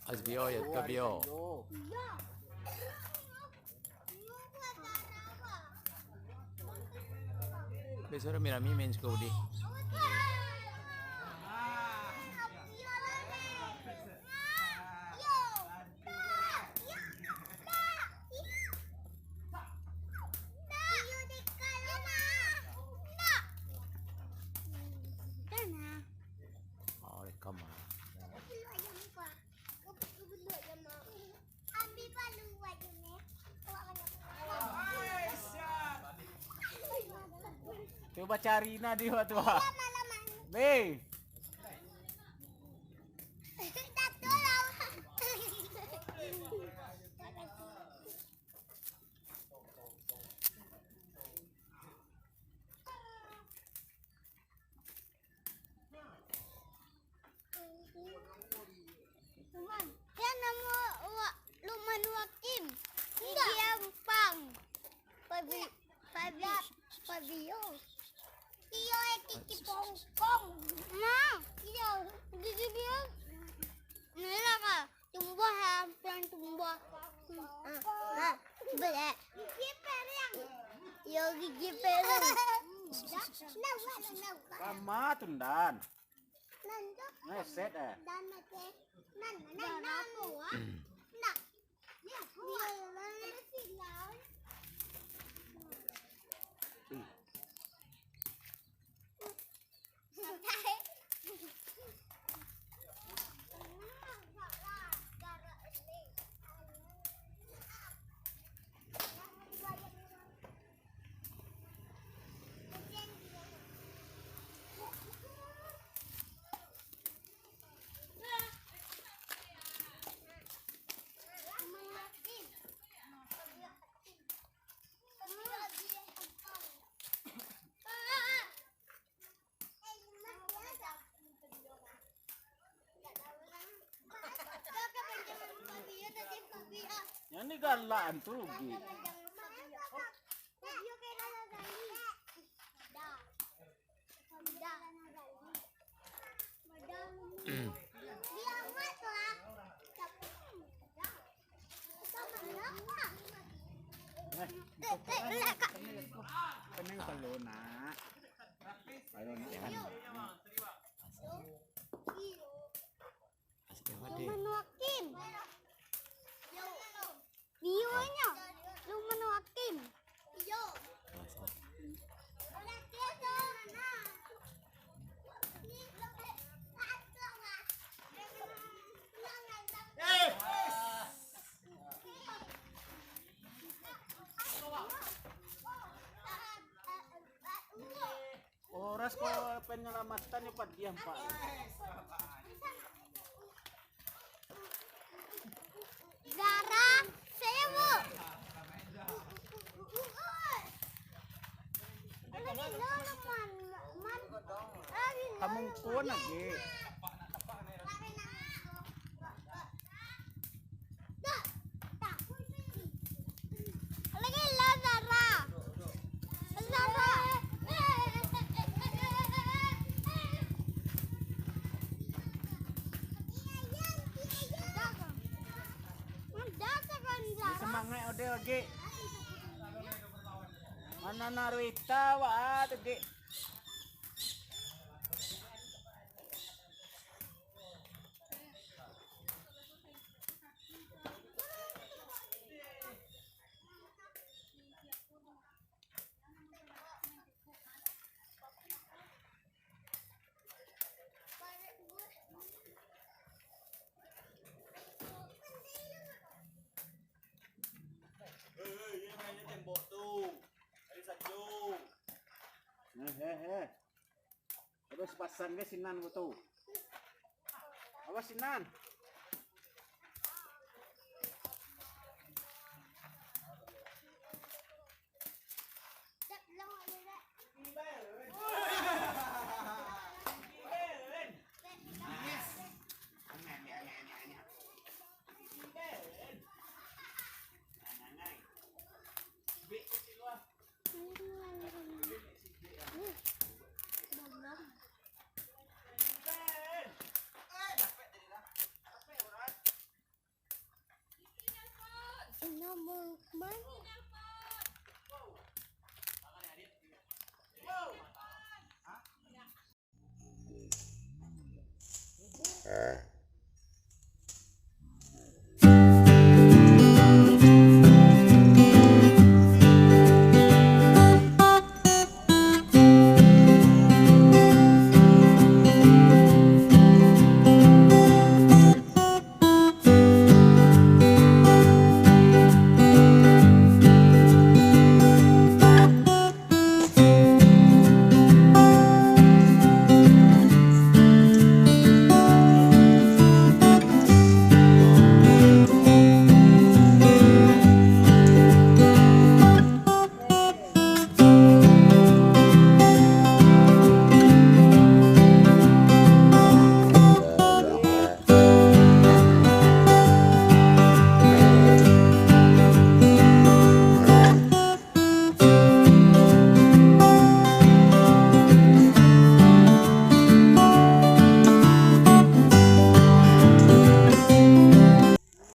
SBO ya, ke bio. Besok mira mi main school di. Oh, come on. Coba cari Nadi waktu Be. Yan nama Luman Wakim. Gampang. Pabio. Iyo kiki pongkong. Ma, iyo gigi dia. Nila ka. Tumbuh hampir tumbuh. Bele. Gigi perang. Yo gigi perang. Sama tundan. Nando. Ngeset eh. Dan nake. Nan mo. Nak. Ya, dia lalu silau. Ini galaan tuh rugi. Pening peluna. Lumanuakin. Bionya. Lumanuakin. Bio. Oras ko penyelamatan ni Pak Diam Pak. Zara, saya mau. Kamong ko lagi. Lagi lah Zara. Zara. Semangat ode oge. Mana naruita wa tege. Terus pasang ke sinan mo to. Awas sinan. Lukman. Hah?